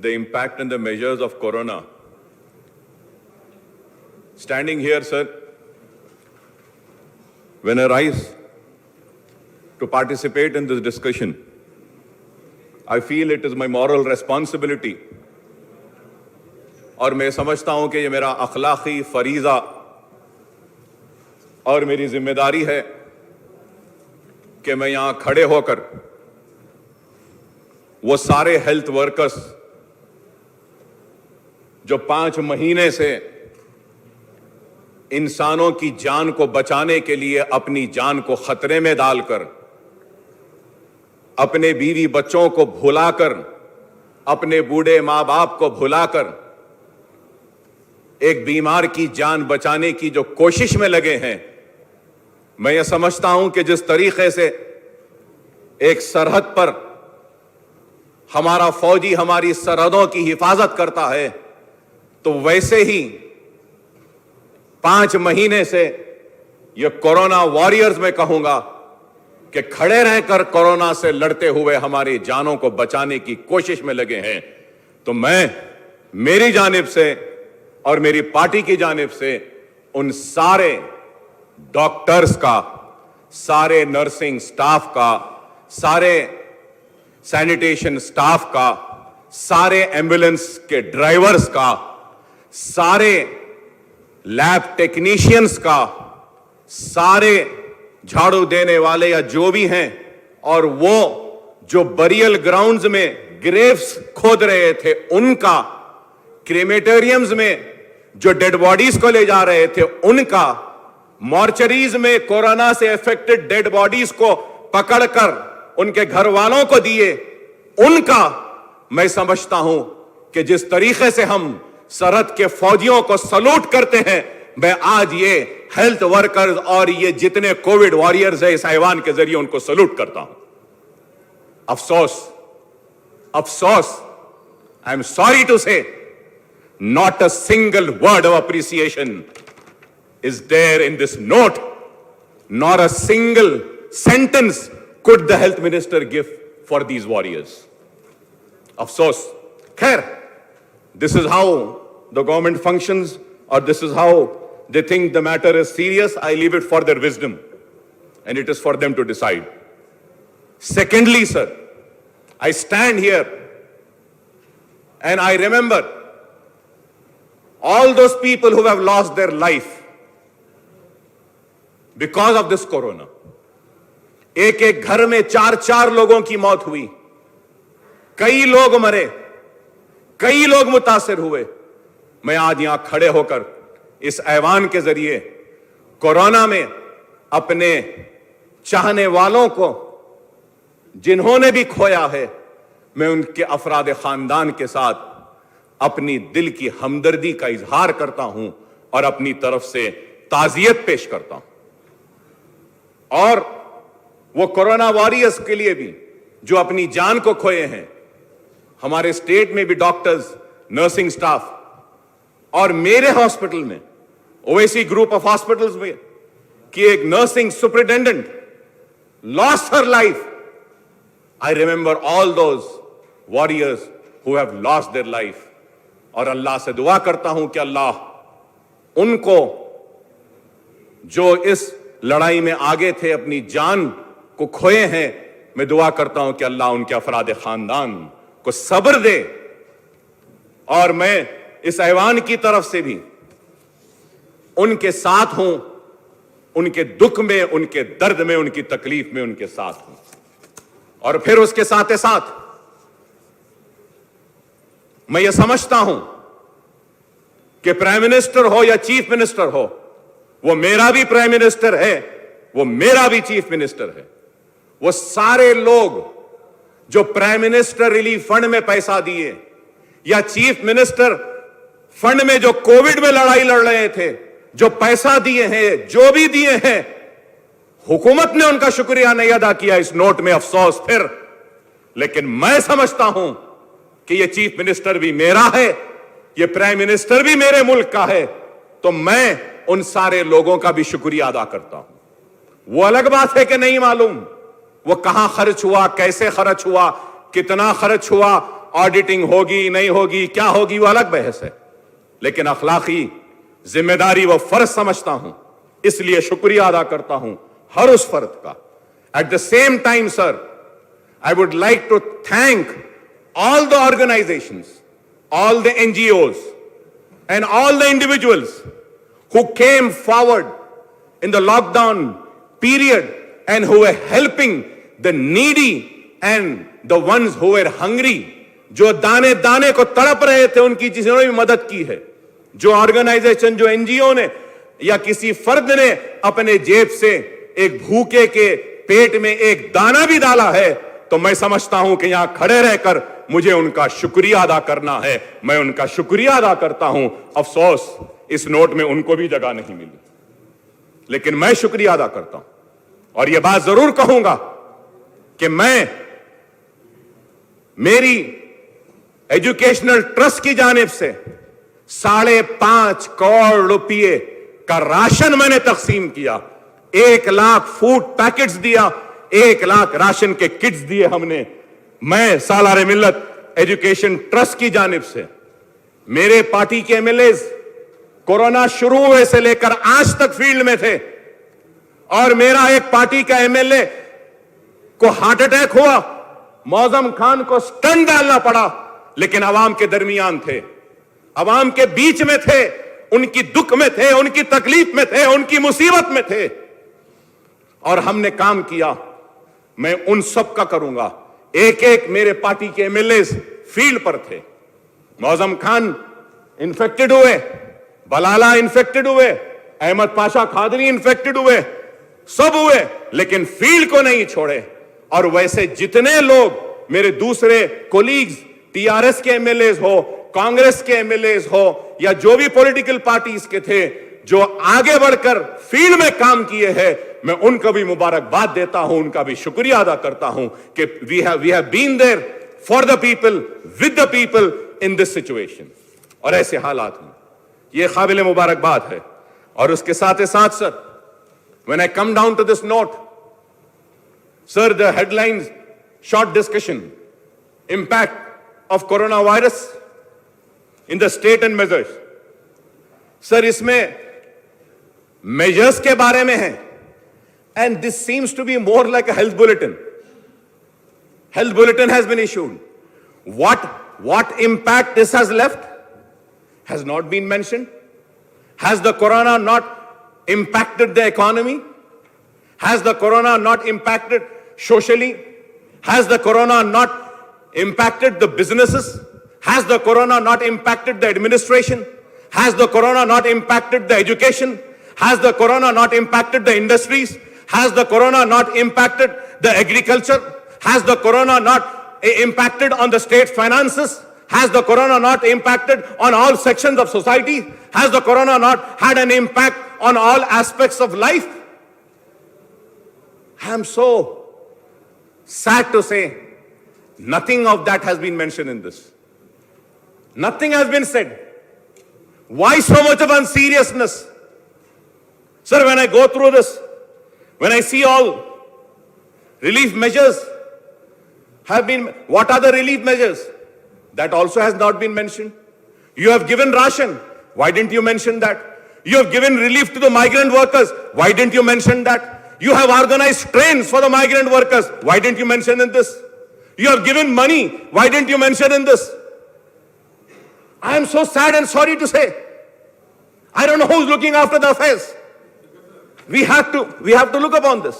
the impact and the measures of corona. Standing here, sir, when I rise to participate in this discussion, I feel it is my moral responsibility اور میں سمجھتا ہوں کہ یہ میرا اخلاقی فریضہ اور میری ذمہ داری ہے کہ میں یہاں کھڑے ہو کر وہ سارے ہیلتھ ورکرز جو 5 مہینے سے انسانوں کی جان کو بچانے کے لیے اپنی جان کو خطرے میں ڈال کر، اپنے بیوی بچوں کو بھلا کر، اپنے بوڑھے ماں باپ کو بھلا کر ایک بیمار کی جان بچانے کی جو کوشش میں لگے ہیں، میں یہ سمجھتا ہوں کہ جس طریقے سے ایک سرحد پر ہمارا فوجی ہماری سرحدوں کی حفاظت کرتا ہے، تو ویسے ہی 5 مہینے سے یہ کورونا واریئرز میں کہوں گا کہ کھڑے رہ کر کورونا سے لڑتے ہوئے ہماری جانوں کو بچانے کی کوشش میں لگے ہیں۔ تو میں میری جانب سے اور میری پارٹی کی جانب سے ان سارے ڈاکٹرز کا، سارے نرسنگ سٹاف کا، سارے سینیٹیشن سٹاف کا، سارے ایمبولینس کے ڈرائیورز کا، سارے لیب ٹیکنیشینز کا، سارے جھاڑو دینے والے یا جو بھی ہیں، اور وہ جو بریل گراؤنڈز میں گریوز کھود رہے تھے ان کا، کریمیٹیریمز میں جو ڈیڈ باڈیز کو لے جا رہے تھے ان کا، مارچریز میں کورونا سے افیکٹڈ ڈیڈ باڈیز کو پکڑ کر ان کے گھر والوں کو دیے ان کا، میں سمجھتا ہوں کہ جس طریقے سے ہم سرحد کے فوجیوں کو سلوٹ کرتے ہیں، میں آج یہ ہیلتھ ورکرز اور یہ جتنے کووڈ واریئرز ہیں اس ایوان کے ذریعے ان کو سلوٹ کرتا ہوں۔ افسوس، I am sorry to say, not a single word of appreciation is there in this note, nor a single sentence could the health minister give for these warriors. Afsos. Khair, this is how the government functions, or this is how they think the matter is serious. I leave it for their wisdom, and it is for them to decide. Secondly, sir, I stand here and I remember all those people who have lost their life because of this corona. ایک گھر میں 4 لوگوں کی موت ہوئی، کئی لوگ مرے، کئی لوگ متاثر ہوئے۔ میں آج یہاں کھڑے ہو کر اس ایوان کے ذریعے کورونا میں اپنے چاہنے والوں کو جنہوں نے بھی کھویا ہے، میں ان کے افراد خاندان کے ساتھ اپنی دل کی ہمدردی کا اظہار کرتا ہوں اور اپنی طرف سے تعزیت پیش کرتا ہوں۔ اور وہ کورونا واریئرز کے لیے بھی جو اپنی جان کو کھوئے ہیں، ہمارے اسٹیٹ میں بھی ڈاکٹرز، نرسنگ سٹاف، اور میرے ہاسپٹل میں اویسی گروپ آف ہاسپٹلز میں کہ ایک nursing superintendent lost her life. I remember all those warriors who have lost their life. اور اللہ سے دعا کرتا ہوں کہ اللہ ان کو جو اس لڑائی میں آگے تھے، اپنی جان کو کھوئے ہیں، میں دعا کرتا ہوں کہ اللہ ان کے افراد خاندان کو صبر دے۔ اور میں اس ایوان کی طرف سے بھی ان کے ساتھ ہوں، ان کے دکھ میں، ان کے درد میں، ان کی تکلیف میں ان کے ساتھ ہوں۔ اور پھر اس کے ساتھ ساتھ میں یہ سمجھتا ہوں کہ پرائم منسٹر ہو یا چیف منسٹر ہو، وہ میرا بھی پرائم منسٹر ہے، وہ میرا بھی چیف منسٹر ہے۔ وہ سارے لوگ جو پرائم منسٹر ریلیف فنڈ میں پیسہ دیے یا چیف منسٹر فنڈ میں جو کووڈ میں لڑائی لڑ رہے تھے، جو پیسہ دیے ہیں، جو بھی دیے ہیں، حکومت نے ان کا شکریہ نہیں ادا کیا اس نوٹ میں، افسوس پھر۔ لیکن میں سمجھتا ہوں کہ یہ چیف منسٹر بھی میرا ہے، یہ پرائم منسٹر بھی میرے ملک کا ہے، تو میں ان سارے لوگوں کا بھی شکریہ ادا کرتا ہوں۔ وہ الگ بات ہے کہ نہیں معلوم وہ کہاں خرچ ہوا، کیسے خرچ ہوا، کتنا خرچ ہوا، آڈیٹنگ ہوگی نہیں ہوگی کیا ہوگی وہ الگ بحث ہے، لیکن اخلاقی ذمہ داری و فرض سمجھتا ہوں، اس لیے شکریہ ادا کرتا ہوں ہر اس فرد کا. At the same time sir, I would like to thank all the organizations, all the NGOs, and all the individuals who came forward in the lockdown period and who were helping the needy and the ones who were hungry. جو دانے دانے کو تڑپ رہے تھے ان کی جنہوں نے بھی مدد کی ہے، جو آرگنائزیشن، جو NGO نے یا کسی فرد نے اپنے جیب سے ایک بھوکے کے پیٹ میں ایک دانہ بھی ڈالا ہے، تو میں سمجھتا ہوں کہ یہاں کھڑے رہ کر مجھے ان کا شکریہ ادا کرنا ہے. میں ان کا شکریہ ادا کرتا ہوں. افسوس اس نوٹ میں ان کو بھی جگہ نہیں ملی، لیکن میں شکریہ ادا کرتا ہوں. اور یہ بات ضرور کہوں گا کہ میں میری ایجوکیشنل ٹرسٹ کی جانب سے 5.5 کروڑ روپے کا راشن میں نے تقسیم کیا. 1 لاکھ فوڈ پیکٹس دیا، 1 لاکھ راشن کے کٹس دیے ہم نے. میں سالار ملت ایجوکیشن ٹرسٹ کی جانب سے. میرے پارٹی کے MLAs کورونا شروع ہوئے سے لے کر آج تک فیلڈ میں تھے، اور میرا ایک پارٹی کا MLA کو ہارٹ اٹیک ہوا، معظم خان کو سٹنٹ ڈالنا پڑا، لیکن عوام کے درمیان تھے، عوام کے بیچ میں تھے، ان کی دکھ میں تھے، ان کی تکلیف میں تھے، ان کی مصیبت میں تھے، اور ہم نے کام کیا. میں ان سب کا کروں گا. ایک ایک میرے پارٹی کے MLAs فیلڈ پر تھے. معظم خان انفیکٹڈ ہوئے، بلالہ انفیکٹڈ ہوئے، احمد پاشا قادری انفیکٹڈ ہوئے، سب ہوئے، لیکن فیلڈ کو نہیں چھوڑے. اور ویسے جتنے لوگ میرے دوسرے کولیگز TRS کے MLAs ہو، کانگریس کے MLAs ہو، یا جو بھی پولیٹیکل پارٹیز کے تھے جو آگے بڑھ کر فیلڈ میں کام کیے ہیں، میں ان کا بھی مبارکباد دیتا ہوں، ان کا بھی شکریہ ادا کرتا ہوں کہ we have been there for the people, with the people in this situation. اور ایسے حالات میں یہ قابل مبارکباد ہے. اور اس کے ساتھ ساتھ سر، when I come down to this note, sir, the headlines, short discussion, impact of coronavirus in the state and measures. سر اس میں میجرز کے بارے میں ہے. And this seems to be more like a health bulletin. Health bulletin has been issued. What impact this has left has not been mentioned. Has the corona not impacted the economy? Has the corona not impacted socially? Has the corona not impacted the businesses? Has the corona not impacted the administration? Has the corona not impacted the education? Has the corona not impacted the industries? Has the corona not impacted the agriculture? Has the corona not impacted on the state finances? Has the corona not impacted on all sections of society? Has the corona not had an impact on all aspects of life? I am so sad to say nothing of that has been mentioned in this. Nothing has been said. Why so much of unseriousness? Sir, when I go through this, when I see all relief measures have been, what are the relief measures? That also has not been mentioned. You have given ration. Why didn't you mention that? You have given relief to the migrant workers. Why didn't you mention that? You have organized trains for the migrant workers. Why didn't you mention in this? You have given money. Why didn't you mention in this? I am so sad and sorry to say. I don't know who's looking after the affairs. We have to look upon this.